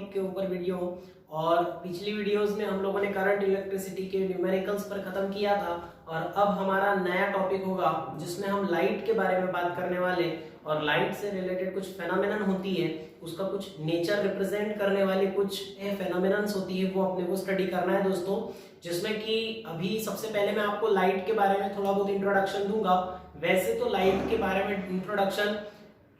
Topic के ऊपर video. और पिछली वीडियोस में हम लोगों ने करंट इलेक्ट्रिसिटी के न्यूमेरिकल्स पर खत्म किया था और अब हमारा नया टॉपिक होगा जिसमें हम लाइट के बारे में बात करने वाले और लाइट से रिलेटेड कुछ फेनोमेनन होती है, उसका कुछ नेचर रिप्रेजेंट करने वाले कुछ फेनोमेनन्स होती है, वो अपने को स्टडी करना है दोस्तों। जिसमें कि अभी सबसे पहले मैं आपको लाइट के बारे में थोड़ा बहुत इंट्रोडक्शन दूंगा। वैसे तो लाइट के बारे में इंट्रोडक्शन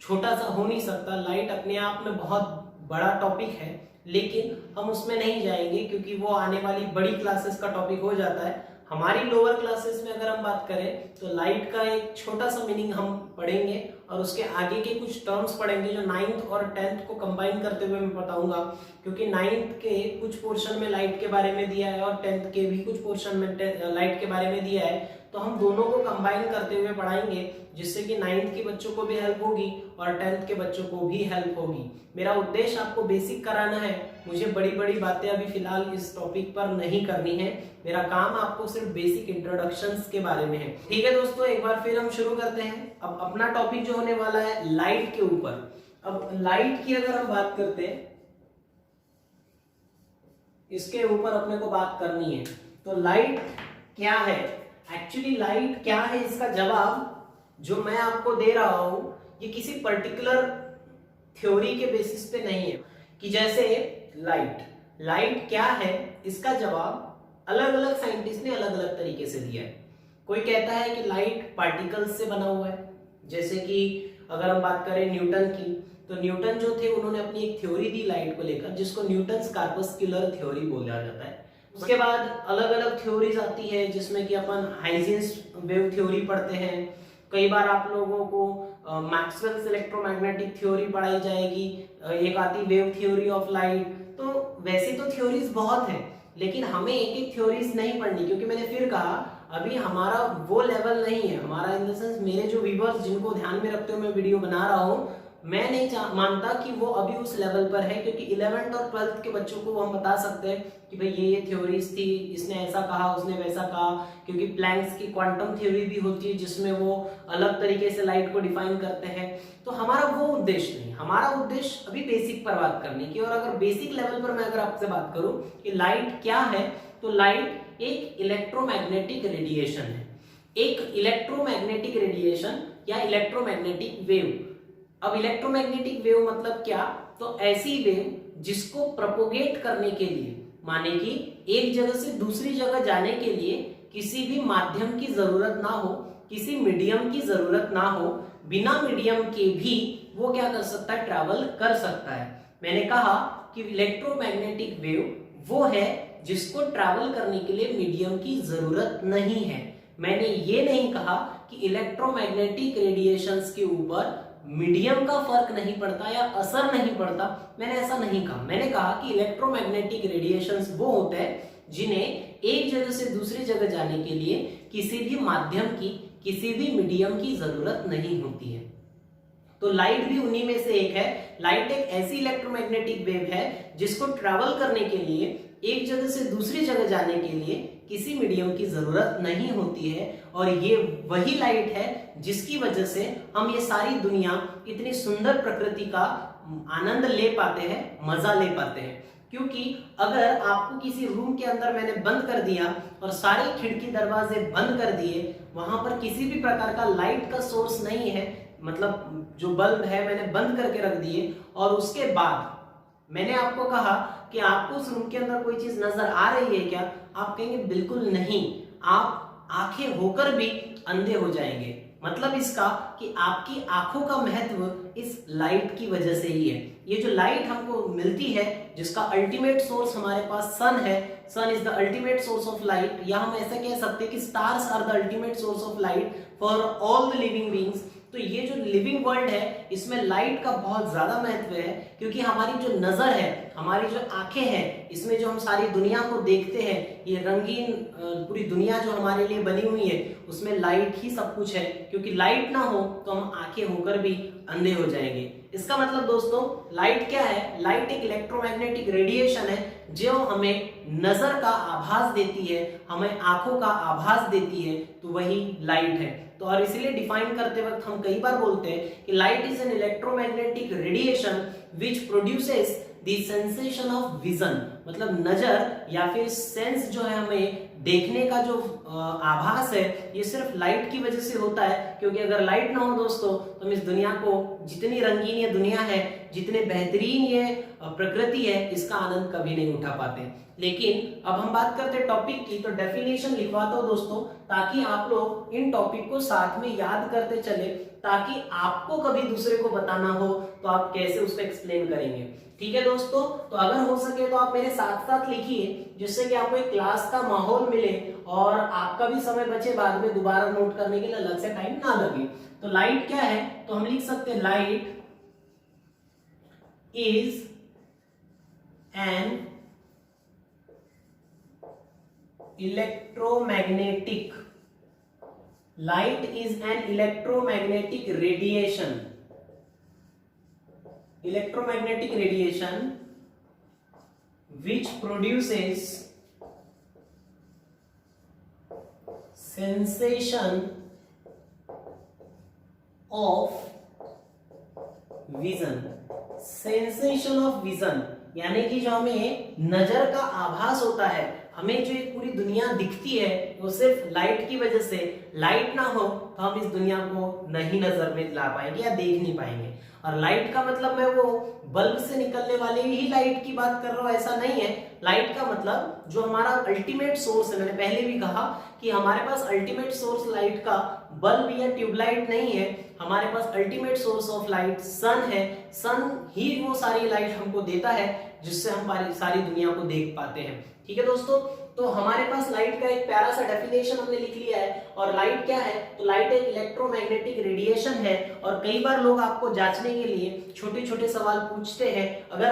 छोटा सा हो नहीं सकता, लाइट अपने आप में बहुत बड़ा टॉपिक है, लेकिन हम उसमें नहीं जाएंगे क्योंकि वो आने वाली बड़ी क्लासेस का टॉपिक हो जाता है। हमारी लोअर क्लासेस में अगर हम बात करें तो लाइट का एक छोटा सा मीनिंग हम पढ़ेंगे और उसके आगे के कुछ टर्म्स पढ़ेंगे जो 9th और 10th को कंबाइन करते हुए मैं बताऊंगा, क्योंकि 9th के कुछ पोर्शन में लाइट के बारे में दिया है और 10th के भी कुछ पोर्शन में लाइट के बारे में दिया है, तो हम दोनों को कंबाइन करते हुए पढ़ाएंगे जिससे कि 9th के बच्चों को भी हेल्प होगी और 10th के बच्चों को भी हेल्प होगी। मेरा उद्देश्य आपको बेसिक कराना है, मुझे बड़ी बड़ी बातें अभी फिलहाल इस टॉपिक पर नहीं करनी है। मेरा काम आपको सिर्फ बेसिक इंट्रोडक्शंस के बारे में है। ठीक है दोस्तों, एक बार फिर हम शुरू करते हैं। अब अपना टॉपिक जो होने वाला है लाइट के ऊपर। अब लाइट की अगर हम बात करते हैं, इसके ऊपर अपने को बात करनी है, तो लाइट क्या है, एक्चुअली लाइट क्या है, इसका जवाब जो मैं आपको दे रहा हूं ये किसी पर्टिकुलर थ्योरी के बेसिस पे नहीं है कि जैसे लाइट क्या है, इसका जवाब अलग अलग साइंटिस्ट ने अलग अलग तरीके से दिया है। कोई कहता है कि लाइट पार्टिकल्स से बना हुआ है, जैसे कि अगर हम बात करें न्यूटन की, तो न्यूटन जो थे उन्होंने अपनी एक थ्योरी दी लाइट को लेकर जिसको न्यूटन्स कॉर्पस्कुलर थ्योरी बोला जाता है। उसके बाद अलग अलग थ्योरीज आती है जिसमें कि अपन हाइजेंस वेव थ्योरी पढ़ते हैं, कई बार आप लोगों को मैक्सवेल्स इलेक्ट्रोमैग्नेटिक थ्योरी पढ़ाई जाएगी, एक आती वेव थ्योरी ऑफ लाइट। तो वैसे तो थ्योरीज बहुत है, लेकिन हमें एक एक थ्योरीज नहीं पढ़नी, क्योंकि मैंने फिर कहा अभी हमारा वो लेवल नहीं है। हमारा इन द सेंस मेरे जो व्यूअर्स जिनको ध्यान में रखते हुए मैं वीडियो बना रहा हूँ, मैं नहीं मानता कि वो अभी उस लेवल पर है, क्योंकि 11th और 12th के बच्चों को हम बता सकते हैं कि भाई ये थ्योरीज थी, इसने ऐसा कहा, उसने वैसा कहा, क्योंकि प्लैंक्स की क्वांटम थ्योरी भी होती है जिसमें वो अलग तरीके से लाइट को डिफाइन करते हैं। तो हमारा वो उद्देश्य नहीं, हमारा उद्देश्य अभी बेसिक पर बात करने की। और अगर बेसिक लेवल पर मैं अगर आपसे बात करूं कि लाइट क्या है, तो लाइट एक इलेक्ट्रोमैग्नेटिक रेडिएशन है, एक इलेक्ट्रोमैग्नेटिक रेडिएशन या इलेक्ट्रोमैग्नेटिक वेव। अब इलेक्ट्रोमैग्नेटिक वेव मतलब क्या, तो ऐसी वेव जिसको प्रोपोगेट करने के लिए, माने कि एक जगह से दूसरी जगह जाने के लिए किसी भी माध्यम की जरूरत ना हो, किसी मीडियम की जरूरत ना हो, बिना मीडियम के भी वो क्या कर सकता है, ट्रैवल कर सकता है। मैंने कहा कि इलेक्ट्रोमैग्नेटिक वेव वो है जिसको ट्रैवल करने के लिए मीडियम की जरूरत नहीं है। मैंने ये नहीं कहा कि इलेक्ट्रोमैग्नेटिक रेडिएशंस के ऊपर मीडियम का फर्क नहीं पड़ता या असर नहीं पड़ता, मैंने ऐसा नहीं कहा। मैंने कहा कि इलेक्ट्रोमैग्नेटिक रेडिएशंस वो होते हैं जिन्हें एक जगह से दूसरी जगह जाने के लिए किसी भी माध्यम की, किसी भी मीडियम की जरूरत नहीं होती है। तो लाइट भी उन्हीं में से एक है। लाइट एक ऐसी इलेक्ट्रोमैग्नेटिक वेव है जिसको ट्रैवल करने के लिए, एक जगह से दूसरी जगह जाने के लिए किसी मीडियम की जरूरत नहीं होती है। और ये वही लाइट है जिसकी वजह से हम ये सारी दुनिया, इतनी सुंदर प्रकृति का आनंद ले पाते हैं, मजा ले पाते हैं। क्योंकि अगर आपको किसी रूम के अंदर मैंने बंद कर दिया और सारे खिड़की दरवाजे बंद कर दिए, वहां पर किसी भी प्रकार का लाइट का सोर्स नहीं है, मतलब जो बल्ब है मैंने बंद करके रख दिए, और उसके बाद मैंने आपको कहा कि आपको उस रूम के अंदर कोई चीज नजर आ रही है क्या, आप कहेंगे बिल्कुल नहीं, आप आंखें होकर भी अंधे हो जाएंगे। मतलब इसका कि आपकी आंखों का महत्व इस लाइट की वजह से ही है। ये जो लाइट हमको मिलती है, जिसका अल्टीमेट सोर्स हमारे पास सन है, sun is the ultimate source of light, या हम ऐसा कह सकते हैं कि stars are the ultimate source of light for all the living beings. तो ये जो लिविंग वर्ल्ड है इसमें लाइट का बहुत ज्यादा महत्व है, क्योंकि हमारी जो नजर है, हमारी जो आंखें हैं, इसमें जो हम सारी दुनिया को देखते हैं, ये रंगीन पूरी दुनिया जो हमारे लिए बनी हुई है, उसमें लाइट ही सब कुछ है। क्योंकि लाइट ना हो तो हम आंखें होकर भी अंधे हो जाएंगे। इसका मतलब दोस्तों लाइट क्या है, लाइट एक इलेक्ट्रोमैग्नेटिक रेडिएशन है जो हमें नजर का आभास देती है, हमें आंखों का आभास देती है, तो वही लाइट है। तो और इसीलिए डिफाइन करते वक्त हम कई बार बोलते हैं कि light is an electromagnetic radiation which produces the sensation of vision, मतलब नजर या फिर सेंस जो है हमें देखने का जो आभास है ये सिर्फ लाइट की वजह से होता है। क्योंकि अगर लाइट ना हो दोस्तों तो हम इस दुनिया को, जितनी रंगीन ये दुनिया है, जितने बेहतरीन ये प्रकृति है, इसका आनंद कभी नहीं उठा पाते। लेकिन अब हम बात करते हैं टॉपिक की, तो डेफिनेशन लिखवाता हूं दोस्तों ताकि आप लोग इन टॉपिक को साथ में याद करते चले, ताकि आपको कभी दूसरे को बताना हो तो आप कैसे उसको एक्सप्लेन करेंगे। ठीक है दोस्तों, तो अगर हो सके तो आप मेरे साथ साथ लिखिए, जिससे कि आपको एक क्लास का माहौल मिले और आपका भी समय बचे, बाद में दोबारा नोट करने के लिए अलग से टाइम ना लगे। तो लाइट क्या है, तो हम लिख सकते हैं light is an electromagnetic, light is an electromagnetic radiation, electromagnetic radiation which produces sensation of vision, sensation of vision यानी कि जो हमें नजर का आभास होता है, हमें जो एक पूरी दुनिया दिखती है वो सिर्फ लाइट की वजह से, लाइट ना हो तो हम इस दुनिया को नहीं नजर में ला पाएंगे या देख नहीं पाएंगे। और लाइट का मतलब मैं वो बल्ब से निकलने वाले ही लाइट की बात कर रहा हूं, ऐसा नहीं है। लाइट का मतलब जो हमारा अल्टीमेट सोर्स है, मैंने पहले भी कहा कि हमारे पास अल्टीमेट सोर्स लाइट का बल्ब या ट्यूबलाइट नहीं है, हमारे पास अल्टीमेट सोर्स ऑफ लाइट सन है। सन ही वो सारी लाइट हमको देता है जिससे हम सारी दुनिया को देख पाते हैं। ठीक है दोस्तों, तो हमारे पास लाइट का एक प्यारा सा डेफिनेशन हमने लिख लिया है। और लाइट क्या है, तो लाइट एक इलेक्ट्रोमैग्नेटिक रेडिएशन है। और कई बार लोग आपको जांचने के लिए छोटे छोटे सवाल पूछते हैं। अगर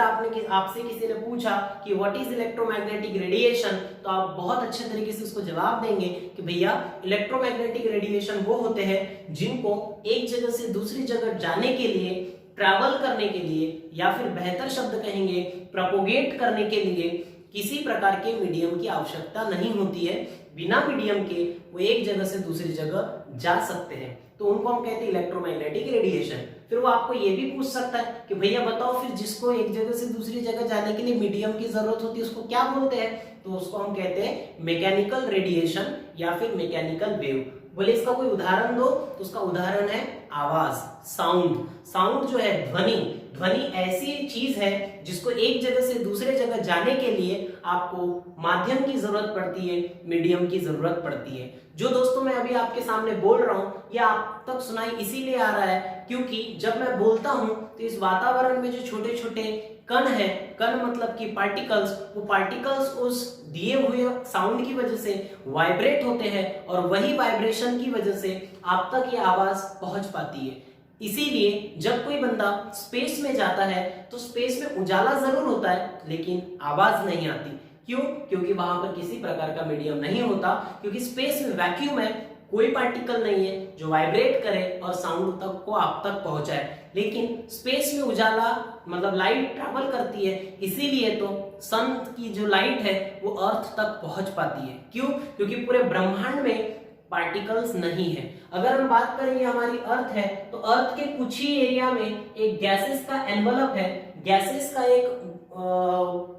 आपसे किसी ने पूछा कि व्हाट इज इलेक्ट्रोमैग्नेटिक रेडिएशन, तो आप बहुत अच्छे तरीके से उसको जवाब देंगे कि भैया इलेक्ट्रोमैग्नेटिक रेडिएशन वो होते हैं जिनको एक जगह से दूसरी जगह जाने के लिए, ट्रैवल करने के लिए, या फिर बेहतर शब्द कहेंगे प्रोपोगेट करने के लिए किसी प्रकार के मीडियम की आवश्यकता नहीं होती है। बिना मीडियम के वो एक जगह से दूसरी जगह जा सकते हैं, तो उनको हम कहते हैं इलेक्ट्रोमैग्नेटिक रेडिएशन। फिर वो आपको ये भी पूछ सकता है कि भैया बताओ फिर जिसको एक जगह से दूसरी जगह जाने के लिए मीडियम की जरूरत होती है उसको क्या बोलते हैं, तो उसको हम कहते हैं मैकेनिकल रेडिएशन या फिर मैकेनिकल वेव। बोले इसका कोई उदाहरण दो, तो उसका उदाहरण है आवाज, साउंड। साउंड जो है ध्वनि, ध्वनि ऐसी चीज है जिसको एक जगह से दूसरे जगह जाने के लिए आपको माध्यम की जरूरत पड़ती है, मीडियम की जरूरत पड़ती है। जो दोस्तों मैं अभी आपके सामने बोल रहा हूं ये आप तक सुनाई इसीलिए आ रहा है क्योंकि जब मैं बोलता हूं तो इस वातावरण में जो छोटे छोटे कण है, कण मतलब कि पार्टिकल्स, वो पार्टिकल्स उस दिए हुए साउंड की वजह से वाइब्रेट होते हैं और वही वाइब्रेशन की वजह से आप तक ये आवाज पहुंच पाती है। इसीलिए जब कोई बंदा स्पेस में जाता है तो स्पेस में उजाला जरूर होता है लेकिन आवाज नहीं आती। क्यों? क्योंकि वहां पर किसी प्रकार का मीडियम नहीं होता, क्योंकि स्पेस में वैक्यूम है, कोई पार्टिकल नहीं है जो वाइब्रेट करे और साउंड तक को आप तक पहुंचाए। लेकिन स्पेस में उजाला मतलब लाइट ट्रैवल करती है, इसीलिए तो सन की जो लाइट है वो अर्थ तक पहुंच पाती है। क्यों? क्योंकि पूरे ब्रह्मांड में पार्टिकल्स नहीं है। अगर हम बात करेंगे हमारी अर्थ है तो अर्थ के कुछ ही एरिया में एक गैसेस का एनवलप है, गैसेस का एक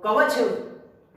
कवच है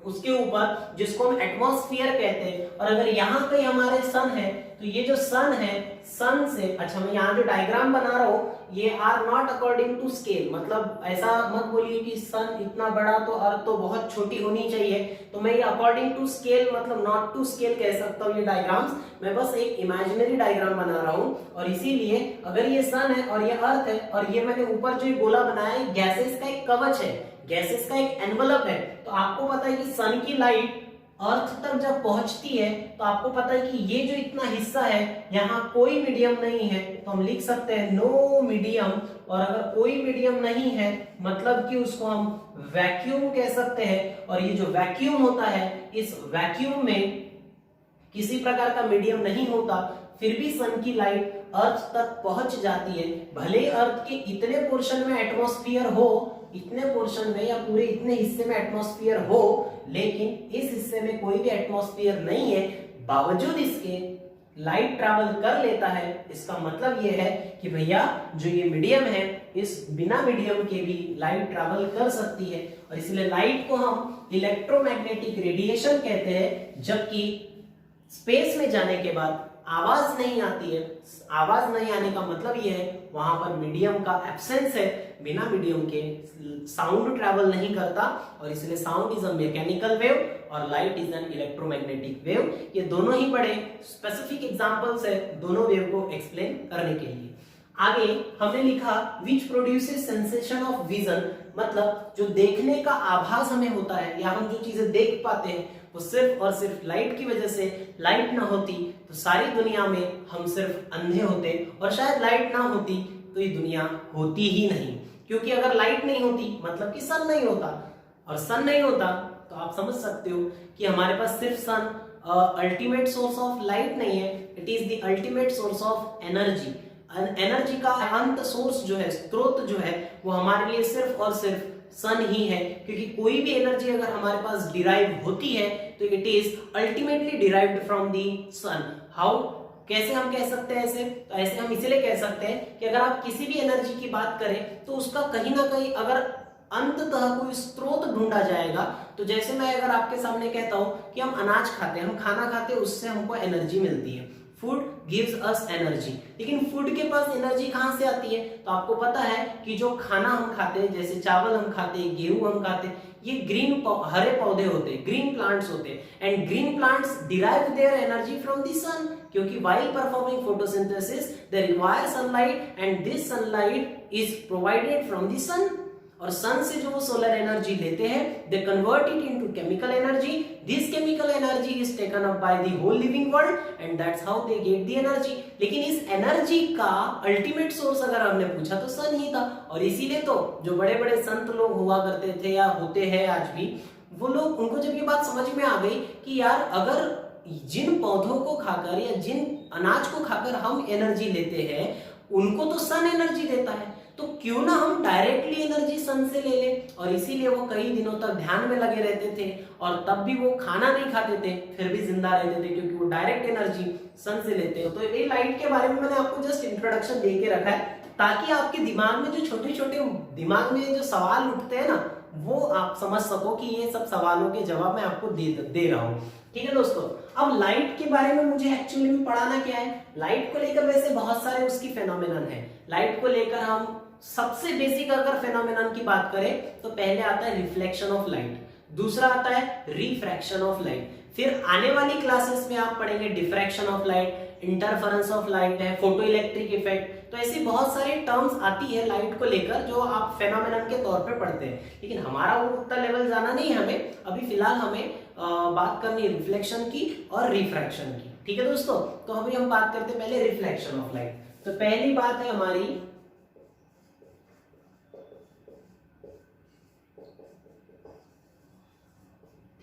उसके ऊपर, जिसको हम एटमॉस्फेयर कहते हैं। और अगर यहाँ पे हमारे सन है तो ये जो सन है, सन से, अच्छा मैं यहाँ जो डायग्राम बना रहा हूँ ये are not according to scale, मतलब ऐसा मत बोलिए कि सन इतना बड़ा तो अर्थ तो बहुत छोटी होनी चाहिए, तो मैं ये अकॉर्डिंग टू स्केल मतलब नॉट टू स्केल कह सकता हूँ। ये डायग्राम्स मैं बस एक इमेजिनरी डायग्राम बना रहा हूँ। और इसीलिए अगर ये सन है और ये अर्थ है और ये मैंने ऊपर जो गोला बनाया है गैसेस का एक कवच है, गैसेस का एक एनवलप है, तो आपको पता है कि सन की लाइट अर्थ तक जब पहुंचती है तो आपको पता है कि ये जो इतना हिस्सा है यहाँ कोई मीडियम नहीं है, तो हम लिख सकते हैं नो मीडियम। और अगर कोई मीडियम नहीं है मतलब कि उसको हम वैक्यूम कह सकते हैं। और ये जो वैक्यूम होता है, इस वैक्यूम में किसी प्रकार का मीडियम नहीं होता, फिर भी सन की लाइट अर्थ तक पहुंच जाती है। भले अर्थ के इतने पोर्शन में एटमॉस्फेयर हो, इतने पोर्शन में या पूरे इतने हिस्से में एटमॉस्फेयर हो, लेकिन इस हिस्से में कोई भी एटमॉस्फेयर नहीं है, बावजूद इसके लाइट ट्रैवल कर लेता है, इसका मतलब ये है कि भैया जो ये मीडियम है, इस बिना मीडियम के भी लाइट ट्रैवल कर सकती है, और इसलिए लाइट को हम इलेक्ट्रोमैग्नेटिक रेडिएशन कहते हैं। जबकि स्पेस में जाने के बाद आवाज नहीं आती है। आवाज नहीं आने का मतलब यह है वहां पर मीडियम का एब्सेंस है, बिना मीडियम के साउंड ट्रैवल नहीं करता, और इसलिए sound is a mechanical wave और light is an electromagnetic wave. ये दोनों ही बड़े स्पेसिफिक एग्जांपल्स है दोनों वेव को एक्सप्लेन करने के लिए। आगे हमने लिखा which produces sensation of vision, मतलब जो देखने का आभास हमें होता है या हम जो चीजें देख पाते हैं वो सिर्फ और सिर्फ लाइट की वजह से। लाइट ना होती तो सारी दुनिया में हम सिर्फ अंधे होते, और शायद लाइट ना होती तो ये दुनिया होती ही नहीं, क्योंकि अगर लाइट नहीं होती मतलब कि सन नहीं होता, और सन नहीं होता तो आप समझ सकते हो कि हमारे पास सिर्फ सन अल्टीमेट सोर्स ऑफ लाइट नहीं है, it is the ultimate source of energy. Energy का अंत सोर्स जो है, स्रोत जो है, वो हमारे लिए सिर्फ और सिर्फ सन ही है, क्योंकि कोई भी एनर्जी अगर हमारे पास डिराइव होती है तो it is ultimately derived from the sun. How, कैसे हम कह सकते हैं ऐसे? तो ऐसे हम इसलिए कह सकते हैं कि अगर आप किसी भी एनर्जी की बात करें तो उसका कहीं ना कहीं अगर अंततः कोई स्रोत ढूंढा जाएगा, तो जैसे मैं अगर आपके सामने कहता हूं कि हम अनाज खाते हैं, हम खाना खाते हैं, उससे हमको एनर्जी मिलती है, फूड गिव्स अस एनर्जी। लेकिन फूड के पास एनर्जी कहां से आती है? तो आपको पता है कि जो खाना हम खाते हैं, जैसे चावल हम खाते हैं, गेहूं हम खाते हैं, ये ग्रीन हरे पौधे होते हैं, ग्रीन प्लांट्स होते हैं, and green plants derive their energy from the sun, क्योंकि while performing photosynthesis they require sunlight and this sunlight is provided from the sun। और सन से जो वो सोलर एनर्जी लेते हैं, they convert it into chemical energy, this chemical energy is taken up by the whole living world and that's how they get the energy. लेकिन इस energy का ultimate source अगर हमने पूछा तो सन ही था, और इसीलिए तो जो बड़े बड़े संत लोग हुआ करते थे या होते हैं आज भी, वो लोग, उनको जब ये बात समझ में आ गई कि यार अगर जिन पौधों को खाकर या जिन अनाज को खाकर हम एनर्जी लेते हैं उनको तो सन एनर्जी देता है, तो क्यों ना हम डायरेक्टली एनर्जी सन से ले लें। और इसीलिए वो कई दिनों तक ध्यान में लगे रहते थे, और तब भी वो खाना नहीं खाते थे, फिर भी जिंदा रहते थे, क्योंकि वो डायरेक्ट एनर्जी सन से लेते हैं। तो ये लाइट के बारे में मैंने आपको जस्ट इंट्रोडक्शन दे के रखा है, ताकि आपके दिमाग में जो छोटे छोटे दिमाग में जो सवाल उठते हैं ना, वो आप समझ सको कि ये सब सवालों के जवाब मैं आपको दे रहा हूँ। ठीक है दोस्तों, अब लाइट के बारे में मुझे एक्चुअली में पढ़ाना क्या है? लाइट को लेकर वैसे बहुत सारे उसकी फेनोमेनन है। लाइट को लेकर हम सबसे बेसिक अगर फेनोमेनन की बात करें तो पहले आता है रिफ्लेक्शन ऑफ लाइट, दूसरा आता है रिफ्रैक्शन ऑफ लाइट, फिर आने वाली क्लासेस में आप पढ़ेंगे diffraction of light, interference of light है, फोटो इलेक्ट्रिक इफेक्ट। तो ऐसी बहुत सारी टर्म्स आती है लाइट को लेकर जो आप फेनोमेनन के तौर पे पढ़ते हैं, लेकिन हमारा वो उतना लेवल जाना नहीं है हमें। अभी फिलहाल हमें बात करनी है रिफ्लेक्शन की और रिफ्रैक्शन की। ठीक है दोस्तों, तो अभी हम बात करते हैं पहले रिफ्लेक्शन ऑफ लाइट। तो पहली बात है हमारी,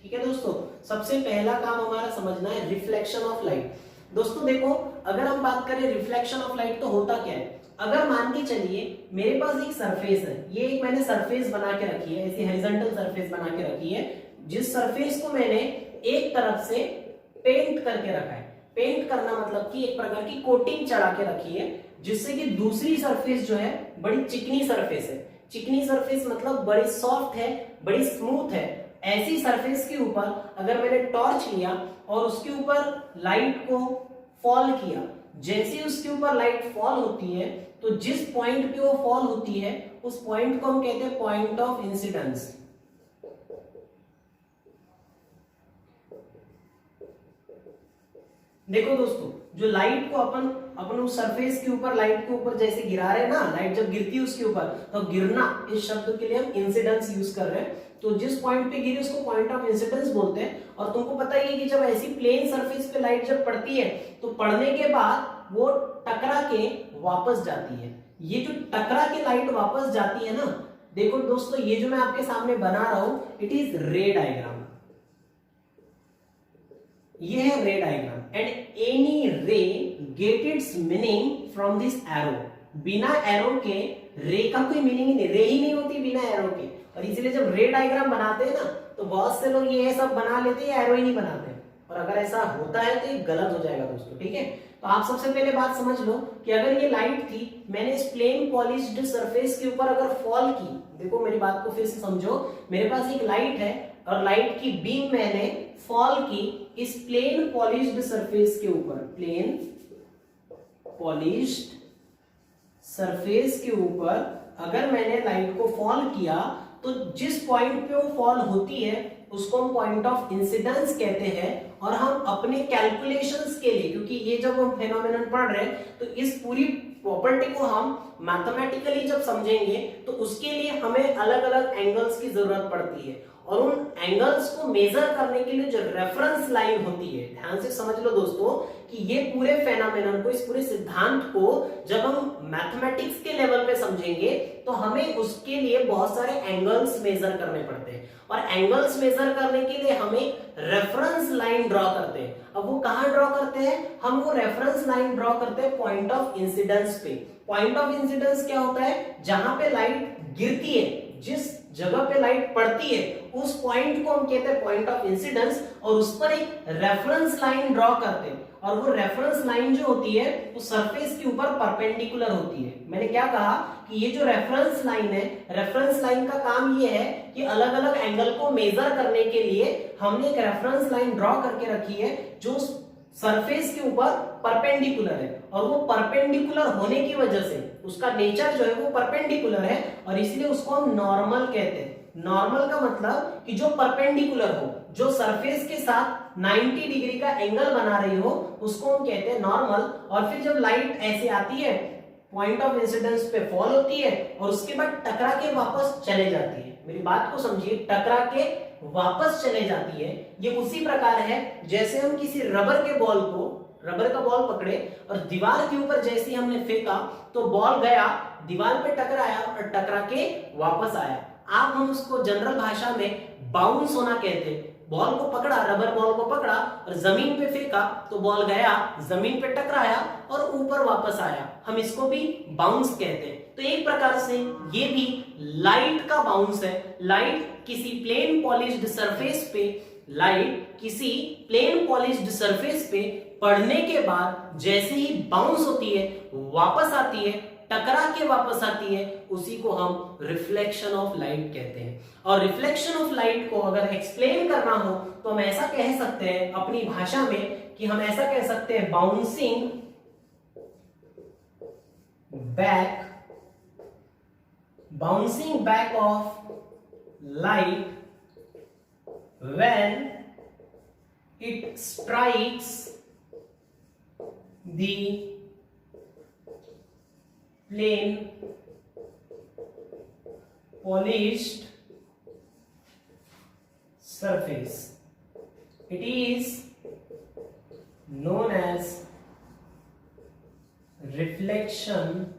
ठीक है दोस्तों, सबसे पहला काम हमारा समझना है रिफ्लेक्शन ऑफ लाइट। दोस्तों देखो, अगर हम बात करें रिफ्लेक्शन ऑफ लाइट तो होता क्या है? अगर मान के चलिए मेरे पास एक सरफेस है, ये एक मैंने सरफेस बना के रखी है, ऐसी हॉरिजॉन्टल सरफेस बना के रखी है, जिस सरफेस को मैंने एक तरफ से पेंट करके रखा है। पेंट करना मतलब कि एक प्रकार की कोटिंग चढ़ा के रखी है, जिससे कि दूसरी सरफेस जो है बड़ी चिकनी सरफेस है। चिकनी सरफेस मतलब बड़ी सॉफ्ट है, बड़ी स्मूथ है। ऐसी सरफेस के ऊपर अगर मैंने टॉर्च लिया और उसके ऊपर लाइट को फॉल किया, जैसे उसके ऊपर लाइट फॉल होती है तो जिस पॉइंट पे वो फॉल होती है उस पॉइंट को हम कहते हैं पॉइंट ऑफ इंसिडेंस। देखो दोस्तों, जो लाइट को अपन उस सरफेस के ऊपर, लाइट के ऊपर जैसे गिरा रहे हैं ना, लाइट जब गिरती है उसके ऊपर, तो गिरना इस शब्द के लिए हम इंसिडेंस यूज कर रहे हैं। तो जिस पॉइंट पे गिरी उसको पॉइंट ऑफ इंसिडेंस बोलते हैं। और तुमको पता ही है कि जब ऐसी प्लेन सरफेस पे लाइट जब पड़ती है तो पड़ने के बाद वो टकरा के वापस जाती है। ये जो टकरा के लाइट वापस जाती है ना, देखो दोस्तों, ये जो मैं आपके सामने बना रहा हूं, इट इज रे डायग्राम। ये है ray diagram. And any ray get its meaning from this arrow. बिना एरो के रे का कोई मीनिंग ही नहीं, रे ही नहीं होती बिना एरो के। और इसीलिए जब रे डायग्राम बनाते हैं ना, तो बहुत से लोग ये सब बना लेते हैं, एरो ही नहीं बनाते। और अगर ऐसा होता है तो ये गलत हो जाएगा दोस्तों, ठीक है। तो आप सबसे पहले बात समझ लो कि अगर ये लाइट थी, मैंने इस प्लेन पॉलिश्ड सरफेस के ऊपर अगर फॉल की, देखो मेरी बात को फिर से समझो, मेरे पास एक लाइट है और लाइट की बीम मैंने फॉल की इस प्लेन पॉलिश्ड सरफेस के ऊपर, प्लेन पॉलिश्ड सरफेस के ऊपर अगर मैंने लाइट को फॉल किया, तो जिस पॉइंट पे वो फॉल होती है उसको हम पॉइंट ऑफ इंसिडेंस कहते हैं। और हम अपने कैलकुलेशंस के लिए, क्योंकि ये जब हम फेनोमेनन पढ़ रहे हैं तो इस पूरी प्रॉपर्टी को हम मैथमेटिकली जब समझेंगे तो उसके लिए हमें अलग अलग एंगल्स की जरूरत पड़ती है, और उन एंगल्स को मेजर करने के लिए जो रेफरेंस लाइन होती है, ध्यान से समझ लो दोस्तों कि ये पूरे फेनोमेनन को, इस पूरे सिद्धांत को जब हम मैथमेटिक्स के लेवल पे समझेंगे तो हमें उसके लिए बहुत सारे एंगल्स मेजर करने पड़ते हैं, और एंगल्स मेजर करने के लिए हमें रेफरेंस लाइन ड्रॉ करते हैं। अब वो कहां ड्रॉ करते हैं? हम वो रेफरेंस लाइन ड्रॉ करते हैं पॉइंट ऑफ इंसिडेंस पे। पॉइंट ऑफ इंसिडेंस क्या होता है? जहां पे लाइट गिरती है, जिस जगह पे लाइट पड़ती है उस पॉइंट को हम कहते हैं पॉइंट ऑफ इंसिडेंस, और उस पर एक रेफरेंस लाइन ड्रॉ करते हैं। और वो रेफरेंस लाइन जो होती है वो सरफेस के ऊपर परपेंडिकुलर होती है। मैंने क्या कहा कि ये जो रेफरेंस लाइन है, रेफरेंस लाइन का काम ये है कि अलग अलग एंगल को मेजर करने के लिए हमने एक रेफरेंस लाइन ड्रॉ करके रखी है जो सरफेस के ऊपर परपेंडिकुलर है, और वो परपेंडिकुलर होने की वजह से उसका नेचर जो है वो परपेंडिकुलर है, और इसलिए उसको हम नॉर्मल कहते हैं। नॉर्मल का मतलब कि जो परपेंडिकुलर हो, जो सरफेस के साथ 90 डिग्री का एंगल बना रही हो, उसको हम कहते हैं नॉर्मल। और फिर जब लाइट ऐसे आती है, पॉइंट ऑफ इंसिडेंस पे फॉल होती है और उसके बाद टकरा के वापस चले जाती है। मेरी बात को समझिए, टकरा के वापस चले जाती है। ये उसी प्रकार है जैसे हम किसी रबर के बॉल को, रबर का बॉल पकड़े और दीवार के ऊपर जैसे हमने फेंका तो बॉल गया, दीवार पे टकराया और टकरा के वापस आया। आप हम उसको जनरल भाषा में बाउंस होना कहते हैं। बॉल को पकड़ा, रबर बॉल को पकड़ा और जमीन पे फेंका तो बॉल गया, जमीन पे टकराया और ऊपर वापस आया, हम इसको भी बाउंस कहते हैं। तो एक प्रकार से ये भी लाइट का बाउंस है। लाइट किसी प्लेन पॉलिश्ड सरफेस पे, लाइट किसी प्लेन पॉलिश्ड सरफेस पे पड़ने के बाद जैसे ही बाउंस होती है, वापस आती है, टकरा के वापस आती है, उसी को हम रिफ्लेक्शन ऑफ लाइट कहते हैं। और रिफ्लेक्शन ऑफ लाइट को अगर एक्सप्लेन करना हो तो हम ऐसा कह सकते हैं अपनी भाषा में कि हम ऐसा कह सकते हैं bouncing back of light when it strikes the plane polished surface. It is known as reflection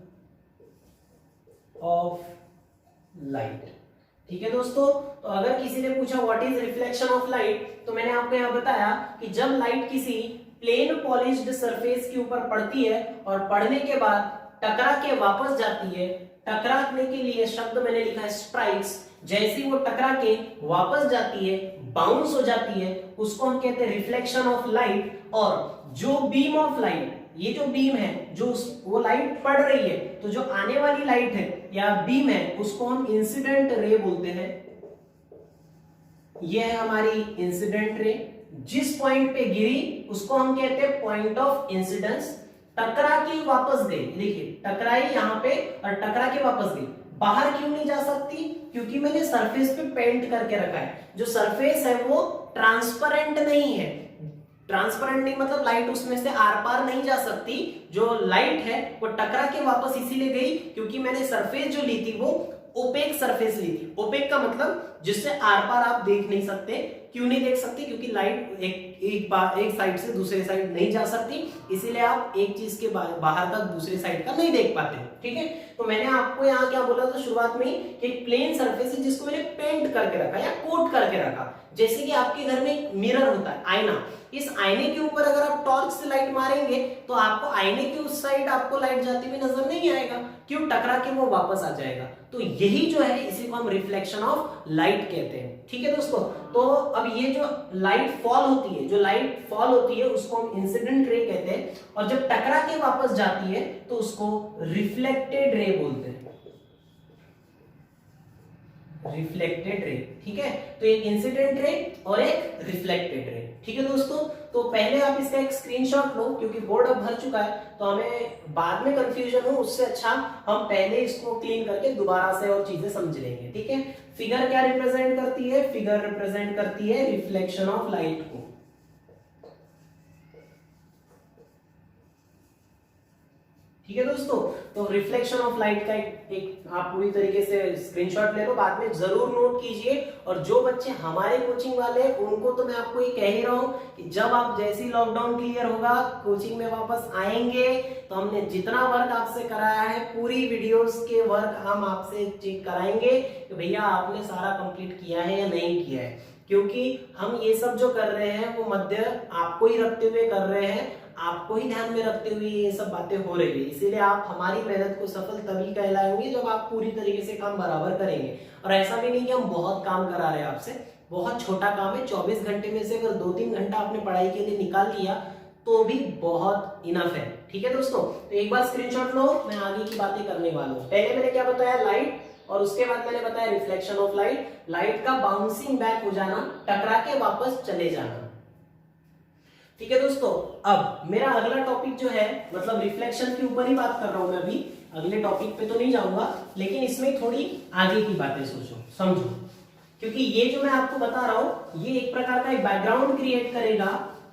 of light. ठीक है दोस्तों, तो अगर किसी ने पूछा what is reflection of light, तो मैंने आपको यहां बताया कि जब लाइट किसी प्लेन पॉलिश्ड सरफेस के ऊपर पड़ती है और पड़ने के बाद टकरा के वापस जाती है, टकराने के लिए शब्द मैंने लिखा है स्ट्राइक्स, जैसे ही वो टकरा के वापस जाती है, बाउंस हो जाती है, उसको हम कहते हैं रिफ्लेक्शन ऑफ लाइट। और जो बीम ऑफ लाइट, ये जो बीम है, जो वो लाइट पड़ रही है, तो जो आने वाली लाइट है या बीम है उसको हम इंसिडेंट रे बोलते हैं। ये है हमारी इंसिडेंट रे। जिस पॉइंट पे गिरी उसको हम कहते हैं पॉइंट ऑफ इंसिडेंस। टकरा के वापस गई, देखिए टकराई यहां पे और टकरा के वापस गई। बाहर क्यों नहीं जा सकती? क्योंकि मैंने सरफेस पे पेंट करके रखा है। जो सरफेस है वो ट्रांसपेरेंट नहीं है। ट्रांसपेरेंट नहीं मतलब लाइट उसमें से आर पार नहीं जा सकती। जो लाइट है वो टकरा के वापस इसीलिए गई क्योंकि मैंने सरफेस जो ली थी वो ओपेक सरफेस ली थी। ओपेक का मतलब जिससे आर पार आप देख नहीं सकते। क्यों नहीं देख सकते? क्योंकि लाइट एक साइड से दूसरे साइड नहीं जा सकती, इसीलिए आप एक चीज के बाहर तक दूसरे साइड का नहीं देख पाते। ठीक है, तो मैंने आपको यहाँ क्या बोला था शुरुआत में कि एक प्लेन सरफेस है जिसको मैंने पेंट करके रखा या कोट करके रखा। जैसे कि आपके घर में एक मिरर होता है, आईना, इस आईने के ऊपर अगर आप टॉर्च से लाइट मारेंगे तो आपको आईने की उस साइड आपको लाइट जाती हुई नजर नहीं आएगा, क्यों? टकरा के वो वापस आ जाएगा। तो यही जो है इसी को हम रिफ्लेक्शन ऑफ लाइट कहते हैं। ठीक है दोस्तों, तो अब ये जो लाइट फॉल होती है, जो लाइट फॉल होती है उसको हम इंसिडेंट रे कहते हैं, और जब टकरा के वापस जाती है तो उसको रिफ्लेक्टेड रे बोलते हैं, रिफ्लेक्टेड रे। ठीक है, तो एक इंसिडेंट रे और एक रिफ्लेक्टेड रे। ठीक है दोस्तों, तो पहले आप इसका एक स्क्रीनशॉट लो, क्योंकि बोर्ड अब भर चुका है तो हमें बाद में कंफ्यूजन हो, उससे अच्छा हम पहले इसको क्लीन करके दोबारा से और चीजें समझ लेंगे। ठीक है, फिगर क्या रिप्रेजेंट करती है? फिगर रिप्रेजेंट करती है रिफ्लेक्शन ऑफ लाइट को। ठीक है दोस्तों, तो रिफ्लेक्शन ऑफ लाइट का एक आप पूरी तरीके से स्क्रीनशॉट ले लो, बाद में जरूर नोट कीजिए। और जो बच्चे हमारे कोचिंग वाले हैं उनको तो मैं आपको ये कह ही रहा हूं कि जब आप जैसे ही लॉकडाउन क्लियर होगा, कोचिंग में वापस आएंगे, तो हमने जितना वर्क आपसे कराया है, पूरी वीडियोस के वर्क हम आपसे चेक कराएंगे कि भैया आपने सारा कंप्लीट किया है या नहीं किया है, क्योंकि हम ये सब जो कर रहे हैं वो मध्य आपको ही रखते हुए कर रहे हैं, आपको ही ध्यान में रखते हुए ये सब बातें हो रही है। इसीलिए आप हमारी मेहनत को सफल तभी कहलाएंगे जब आप पूरी तरीके से काम बराबर करेंगे। और ऐसा भी नहीं कि हम बहुत काम करा रहे हैं आपसे, बहुत छोटा काम है। 24 घंटे में से अगर 2-3 घंटा आपने पढ़ाई के लिए निकाल लिया तो भी बहुत इनफ है। ठीक है दोस्तों, तो एक बार स्क्रीनशॉट लो, मैं आगे की बातें करने वाला हूँ। पहले मैंने क्या बताया? लाइट, और उसके बाद मैंने बताया रिफ्लेक्शन ऑफ लाइट। लाइट का बाउंसिंग बैक हो जाना, टकरा के वापस चले जाना। ठीक है दोस्तों, अब मेरा अगला टॉपिक जो है, मतलब रिफ्लेक्शन के ऊपर ही बात कर रहा हूं मैं अभी, अगले टॉपिक पे तो नहीं जाऊंगा, लेकिन इसमें थोड़ी आगे की बातें सोचो, समझो, क्योंकि ये जो मैं आपको बता रहा हूं ये एक प्रकार का एक बैकग्राउंड क्रिएट करेगा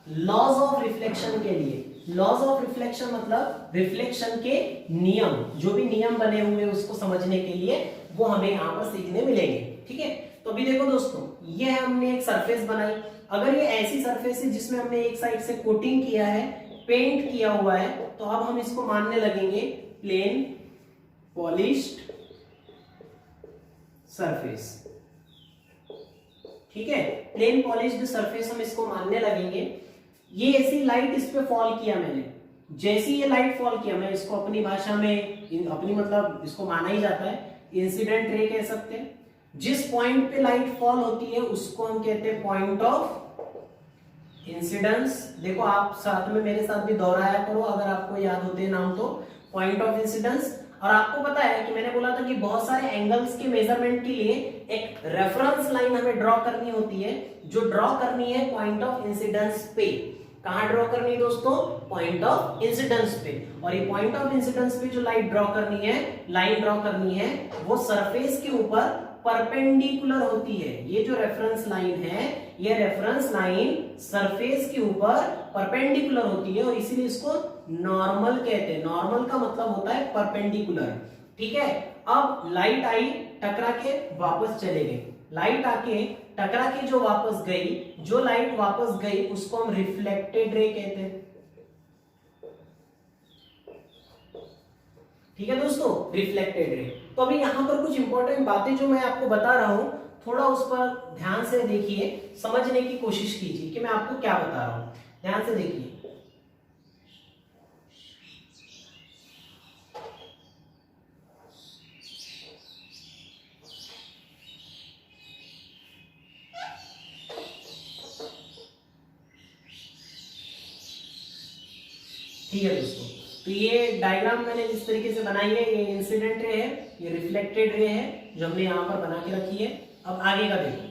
लॉज ऑफ रिफ्लेक्शन के लिए। लॉज ऑफ रिफ्लेक्शन मतलब रिफ्लेक्शन के नियम, जो भी नियम बने हुए उसको समझने के लिए वो हमें यहाँ पर सीखने मिलेंगे। ठीक है, तो अभी देखो दोस्तों, ये हमने एक सरफेस बनाई। अगर ये ऐसी सरफेस है जिसमें हमने एक साइड से कोटिंग किया है, पेंट किया हुआ है, तो अब हम इसको मानने लगेंगे प्लेन पॉलिश्ड सरफेस। ठीक है, प्लेन पॉलिश्ड सरफेस हम इसको मानने लगेंगे। ये ऐसी लाइट इस पे फॉल किया मैंने, जैसी ये लाइट फॉल किया, मैं इसको अपनी भाषा में, अपनी मतलब इसको माना ही जाता है इंसिडेंट रे कह सकते हैं। जिस पॉइंट पे लाइट फॉल होती है उसको हम कहते हैं पॉइंट ऑफ इंसिडेंस। देखो आप साथ में मेरे साथ भी दोहराया करो अगर आपको याद होते हैं नाम तो। पॉइंट ऑफ इंसिडेंस, और आपको पता है कि मैंने बोला था कि बहुत सारे एंगल्स के मेजरमेंट के लिए एक रेफरेंस लाइन हमें ड्रॉ करनी होती है, जो ड्रॉ करनी है पॉइंट ऑफ इंसिडेंस पे। कहां ड्रॉ करनी है दोस्तों? पॉइंट ऑफ इंसिडेंस पे। और ये पॉइंट ऑफ इंसिडेंस पे जो लाइट ड्रॉ करनी है, लाइन ड्रॉ करनी है, वो सरफेस के ऊपर परपेंडिकुलर होती है। ये जो रेफरेंस लाइन है, ये रेफरेंस लाइन सरफेस के ऊपर परपेंडिकुलर होती है, और इसीलिए इसको नॉर्मल कहते हैं। नॉर्मल का मतलब होता है परपेंडिकुलर। ठीक है, अब लाइट आई, टकरा के वापस चले गए। लाइट आके टकरा के जो वापस गई, जो लाइट वापस गई उसको हम रिफ्लेक्टेड रे कहते हैं। ठीक है दोस्तों, रिफ्लेक्टेड रे। तो अभी यहां पर कुछ इंपॉर्टेंट बातें जो मैं आपको बता रहा हूं, थोड़ा उस पर ध्यान से देखिए, समझने की कोशिश कीजिए कि मैं आपको क्या बता रहा हूं। ध्यान से देखिए। ठीक है दोस्तों, तो ये डायग्राम मैंने जिस तरीके से बनाई है, ये इंसिडेंट रे है, ये रिफ्लेक्टेड रे है जो हमने यहां पर बना के रखी है। अब आगे का देखो,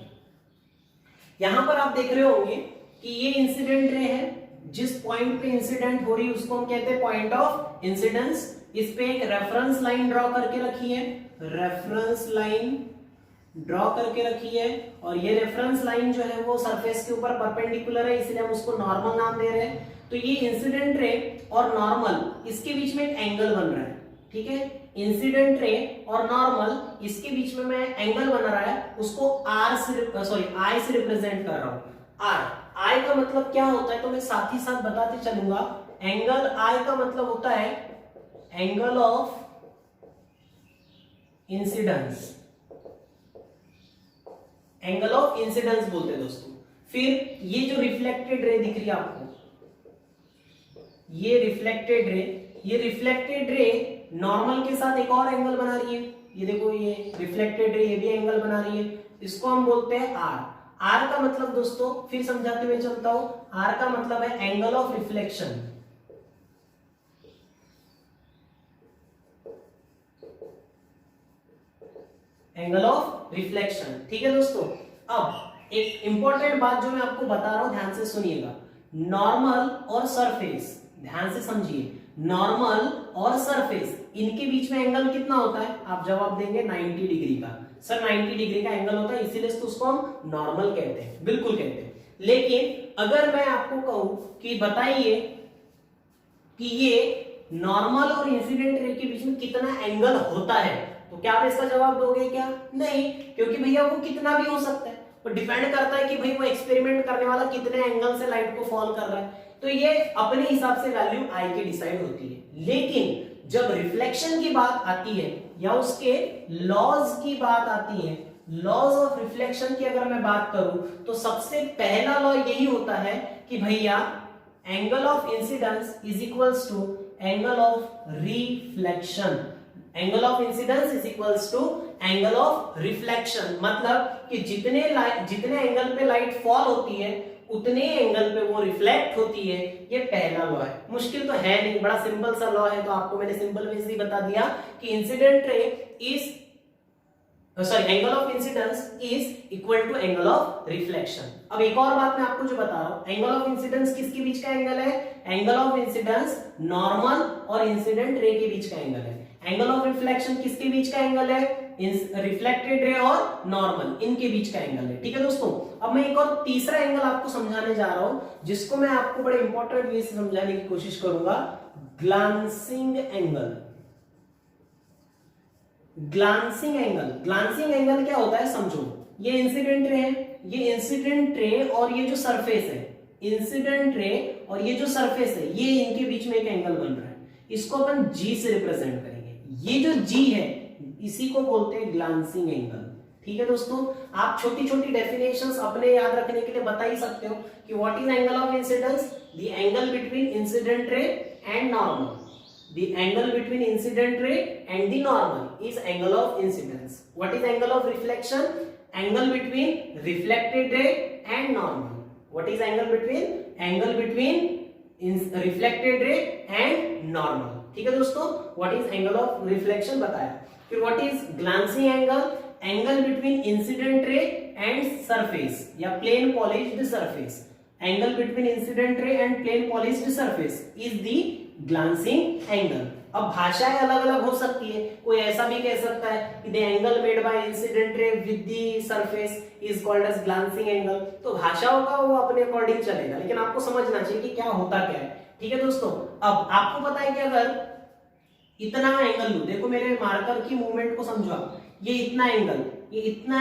यहां पर आप देख रहे होंगे कि ये इंसिडेंट रे है, जिस पॉइंट पे इंसिडेंट हो रही है उसको हम कहते हैं पॉइंट ऑफ इंसिडेंस। इस पे एक रेफरेंस लाइन ड्रॉ करके रखी है, रेफरेंस लाइन ड्रॉ करके रखी है, और ये रेफरेंस लाइन जो है वो सरफेस के ऊपर परपेंडिकुलर है, इसलिए हम उसको नॉर्मल नाम दे रहे हैं। तो ये इंसिडेंट रे और नॉर्मल, इसके बीच में एक एंगल बन रहा है। ठीक है, इंसिडेंट रे और नॉर्मल, इसके बीच में मैं एंगल बन रहा है, उसको आई से रिप्रेजेंट कर रहा हूं। आई का मतलब क्या होता है तो मैं साथ ही साथ बताते चलूंगा। एंगल आई का मतलब होता है angle of incidence. Angle of incidence बोलते हैं दोस्तों। फिर ये जो रिफ्लेक्टेड रे दिख रही है आपको, ये रिफ्लेक्टेड रे नॉर्मल के साथ एक और एंगल बना रही है। ये देखो, ये रिफ्लेक्टेड रे ये भी एंगल बना रही है। इसको हम बोलते हैं आर। आर का मतलब दोस्तों, फिर समझाते हुए चलता हूं, आर का मतलब है angle of reflection. Angle of reflection, ठीक है दोस्तों। अब एक इंपॉर्टेंट बात जो मैं आपको बता रहा हूं, ध्यान से सुनिएगा। नॉर्मल और सरफेस, ध्यान से समझिए, नॉर्मल और सरफेस इनके बीच में एंगल कितना होता है? आप जवाब देंगे 90 डिग्री का। सर 90 डिग्री का एंगल होता है, इसीलिए तो उसको हम नॉर्मल कहते हैं, बिल्कुल कहते हैं। लेकिन अगर मैं आपको कहूं कि बताइए कि ये नॉर्मल और इंसिडेंट रे के बीच में कितना एंगल होता है, तो क्या आप इसका जवाब दोगे? क्या नहीं, क्योंकि भैया वो कितना भी हो सकता है, वो डिपेंड करता है कि भाई वो एक्सपेरिमेंट करने वाला कितने एंगल से लाइट को फॉल कर रहा है। तो ये अपने हिसाब से वैल्यू आई के डिसाइड होती है। लेकिन जब रिफ्लेक्शन की बात आती है या उसके लॉज की बात आती है, लॉज ऑफ रिफ्लेक्शन की अगर मैं बात करूं, तो सबसे पहला लॉ यही होता है कि भैया angle of incidence is equals to angle of reflection. Angle of incidence is equals to angle of reflection. मतलब कि जितने एंगल पे लाइट फॉल होती है उतने एंगल पे वो रिफ्लेक्ट होती है। ये पहला लॉ है। मुश्किल तो है नहीं, बड़ा सिंपल सा लॉ है, तो आपको मैंने सिंपल वे से बता दिया कि incident ray is angle of incidence is equal to angle of reflection. अब एक और बात मैं आपको जो बता रहा हूं, एंगल ऑफ इंसिडेंस किसके बीच का एंगल है? एंगल ऑफ इंसिडेंस नॉर्मल और इंसिडेंट रे के बीच का एंगल है। एंगल ऑफ रिफ्लेक्शन किसके बीच का एंगल है? रिफ्लेक्टेड रे और नॉर्मल, इनके बीच का एंगल है। ठीक है दोस्तों। अब मैं एक और तीसरा एंगल आपको समझाने जा रहा हूं, जिसको मैं आपको बड़े इंपॉर्टेंट वे से समझाने की कोशिश करूंगा, glancing angle. Glancing angle, glancing angle क्या होता है समझो। ये इंसिडेंट रे है, ये इंसिडेंट रे और ये जो सरफेस है, इंसिडेंट रे और ये जो सरफेस है, ये इनके बीच में एक एंगल बन रहा है। इसको अपन जी से रिप्रेजेंट करेंगे। ये जो जी है इसी को बोलते हैं ग्लांसिंग एंगल। ठीक है दोस्तों। आप छोटी छोटी डेफिनेशंस अपने याद रखने के लिए बता ही सकते हो कि what is angle of incidence? The angle between incident ray and normal. The angle between incident ray and the normal is angle of incidence. What is angle of reflection? Angle between reflected ray and normal. What is angle between? Angle between reflected ray and normal. ठीक है दोस्तों। What is angle of reflection बताया। फिर what is glancing angle? Angle between incident ray and surface या plane polished surface. Angle between incident ray and plane polished surface is the glancing angle. अब भाषाएं अलग अलग हो सकती है, कोई ऐसा भी कह सकता है कि the angle made by incident ray with the surface is called as glancing angle. तो भाषाओं का वो अपने अकॉर्डिंग चलेगा, लेकिन आपको समझना चाहिए कि क्या होता क्या है। ठीक है दोस्तों। अब आपको पता है कि अगर इतना एंगल लूं, देखो मेरे मार्कर की मूवमेंट को समझो आप, ये इतना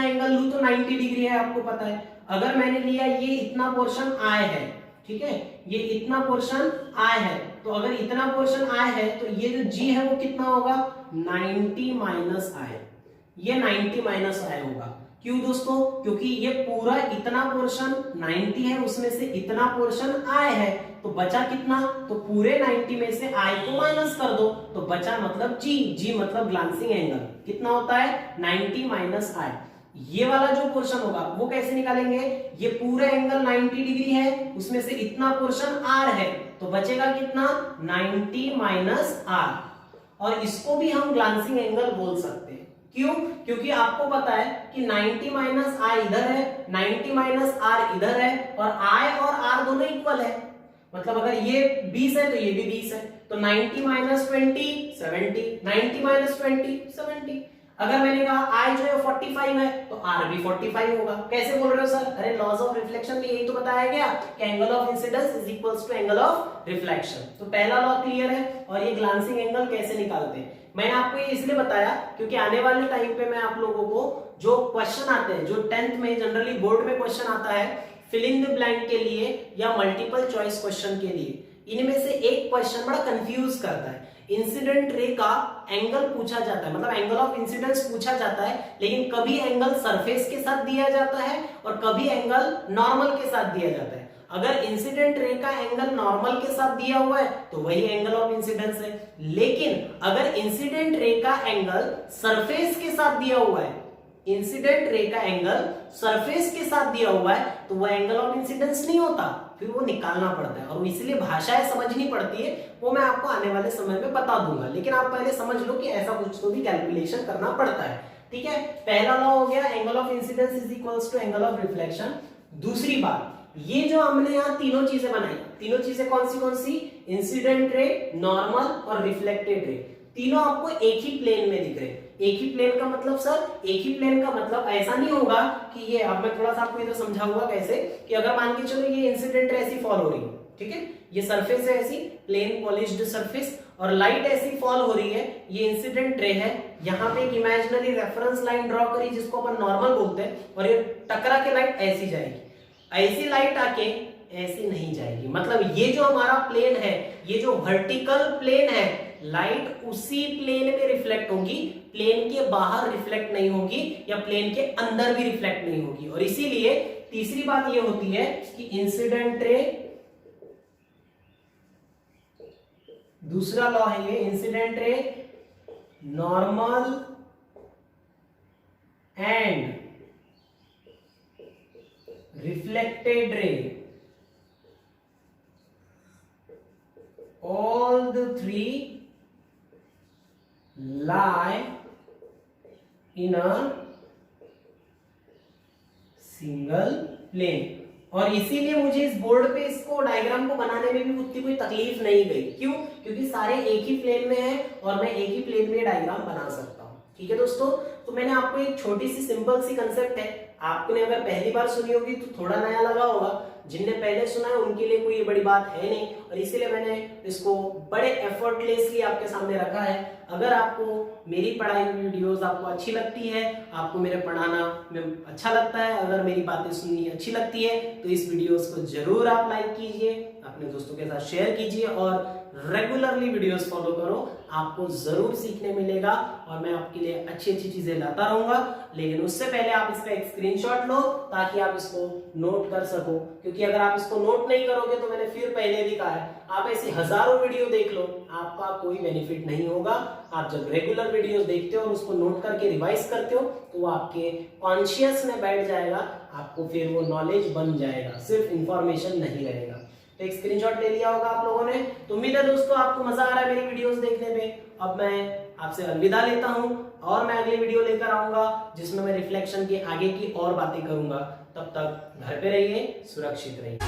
एंगल लूं तो 90 डिग्री है, आपको पता है। अगर मैंने लिया ये इतना पोर्शन आय है, ठीक है, ये इतना पोर्शन आय है, तो अगर इतना पोर्शन आय है तो ये जो जी है वो कितना होगा? 90 माइनस आय। ये 90 माइनस आय होगा। क्यों दोस्तों? क्योंकि ये पूरा इतना पोर्शन 90 है, उसमें से इतना पोर्शन आय है, तो बचा कितना? तो पूरे 90 में से आय को माइनस कर दो, तो बचा मतलब जी। जी मतलब ग्लांसिंग एंगल कितना होता है? 90 माइनस आय। ये वाला जो पोर्शन होगा वो कैसे निकालेंगे? ये पूरा एंगल 90 डिग्री है, उसमें से इतना पोर्शन आर है, तो बचेगा कितना? 90 माइनस आर। और इसको भी हम ग्लांसिंग एंगल बोल सकते हैं। क्यों? क्योंकि आपको पता है कि 90 माइनस आर इधर है, 90 माइनस आर इधर है, और आई और आर दोनों इक्वल है। मतलब अगर ये 20 है तो ये भी 20 है, तो 90 माइनस 20 70, 90 माइनस 20 70। अगर मैंने कहा आई जो है 45 है तो आर भी 45 होगा। कैसे बोल रहे हो सर? अरे लॉज ऑफ रिफ्लेक्शन में यही तो बताया गया कि angle of incidence is equals to angle of reflection. तो पहला लॉ क्लियर है। और ये ग्लांसिंग एंगल कैसे निकालते हैं मैंने आपको ये इसलिए बताया क्योंकि आने वाले टाइम पे मैं आप लोगों को जो क्वेश्चन आते हैं, जो 10th में जनरली बोर्ड में क्वेश्चन आता है फिल इन द ब्लैंक के लिए या मल्टीपल चॉइस क्वेश्चन के लिए, इनमें से एक क्वेश्चन बड़ा कंफ्यूज करता है। इंसिडेंट रे का एंगल पूछा जाता है, मतलब एंगल ऑफ इंसिडेंस पूछा जाता है, लेकिन कभी एंगल सरफेस के साथ दिया जाता है और कभी एंगल नॉर्मल के साथ दिया जाता है। अगर इंसिडेंट रे का एंगल नॉर्मल के साथ दिया हुआ है तो वही एंगल ऑफ इंसिडेंस है, लेकिन अगर इंसिडेंट रे का एंगल सरफेस के साथ दिया हुआ है, इंसिडेंट रे का एंगल सरफेस के साथ दिया हुआ है तो वह एंगल ऑफ इंसिडेंस नहीं होता, फिर वो निकालना पड़ता है और इसलिए भाषाएं समझनी पड़ती है, वो मैं आपको आने वाले समय में बता दूंगा। लेकिन आप पहले समझ लो कि ऐसा कुछ तो भी कैलकुलेशन करना पड़ता है, ठीक है। पहला लॉ हो गया angle of incidence is equals to angle of reflection. दूसरी बात, ये जो हमने यहाँ तीनों चीजें बनाई, तीनों चीजें कौन सी, इंसिडेंट रे, नॉर्मल और रिफ्लेक्टेड रे, तीनों आपको एक ही प्लेन में दिख रहे हैं। एक ही प्लेन का मतलब सर, एक ही प्लेन का मतलब ऐसा नहीं होगा कि ये, अब मैं थोड़ा सा आपको इधर समझाऊंगा कैसे, कि अगर मान के चलो ये इंसिडेंट रे ऐसी फॉल हो रही है, ठीक है, ये सरफेस है ऐसी प्लेन पॉलिश्ड सरफेस और लाइट ऐसी फॉल हो रही है, ये इंसिडेंट रे है, यहाँ पे एक इमेजिनरी रेफरेंस लाइन ड्रॉ करी जिसको अपन नॉर्मल बोलते हैं, और ये टकरा के लाइट ऐसी जाएगी, ऐसी लाइट आके ऐसी नहीं जाएगी। मतलब ये जो हमारा प्लेन है, ये जो वर्टिकल प्लेन है, लाइट उसी प्लेन में रिफ्लेक्ट होगी, प्लेन के बाहर रिफ्लेक्ट नहीं होगी या प्लेन के अंदर भी रिफ्लेक्ट नहीं होगी। और इसीलिए तीसरी बात ये होती है कि इंसिडेंट रे, दूसरा लॉ है ये, incident ray, normal and reflected ray, all the three lie in a single plane। और इसीलिए मुझे इस बोर्ड पे इसको डायग्राम को बनाने में भी उतनी कोई तकलीफ नहीं गई। क्यों? क्योंकि सारे एक ही प्लेन में हैं और मैं एक ही प्लेन में डायग्राम बना सकता हूं। ठीक है दोस्तों, तो मैंने आपको एक छोटी सी सिंपल सी कंसेप्ट है, आपने अगर पहली बार सुनी होगी तो थोड़ा नया लगा होगा, जिनने पहले सुना है उनके लिए कोई ये बड़ी बात है नहीं, और इसीलिए मैंने इसको बड़े एफर्टलेसली आपके सामने रखा है। अगर आपको मेरी पढ़ाई हुई वीडियोस आपको अच्छी लगती है, आपको मेरे पढ़ाना में अच्छा लगता है, अगर मेरी बातें सुननी अच्छी लगती है तो इस वीडियोस को जरूर आप लाइक कीजिए, अपने दोस्तों के साथ शेयर कीजिए और रेगुलरली वीडियोस फॉलो करो, आपको जरूर सीखने मिलेगा और मैं आपके लिए अच्छी अच्छी चीजें लाता रहूंगा। लेकिन उससे पहले आप इसका एक स्क्रीनशॉट लो ताकि आप इसको नोट कर सको, क्योंकि अगर आप इसको नोट नहीं करोगे तो मैंने फिर पहले भी कहा है, आप ऐसी हजारों वीडियो देख लो, आपका कोई बेनिफिट नहीं होगा। आप जब रेगुलर वीडियोस देखते हो और उसको नोट करके रिवाइज करते हो तो वो आपके कॉन्शियस में बैठ जाएगा, आपको फिर वो नॉलेज बन जाएगा, सिर्फ इंफॉर्मेशन नहीं रहेगा। तो एक स्क्रीनशॉट ले लिया होगा आप लोगों ने। तो उम्मीद है दोस्तों आपको मजा आ रहा है मेरी वीडियोस देखने में। अब मैं आपसे अलविदा लेता हूं और मैं अगली वीडियो लेकर आऊंगा जिसमें मैं रिफ्लेक्शन के आगे की और बातें करूंगा। तब तक घर पे रहिए, सुरक्षित रहिए।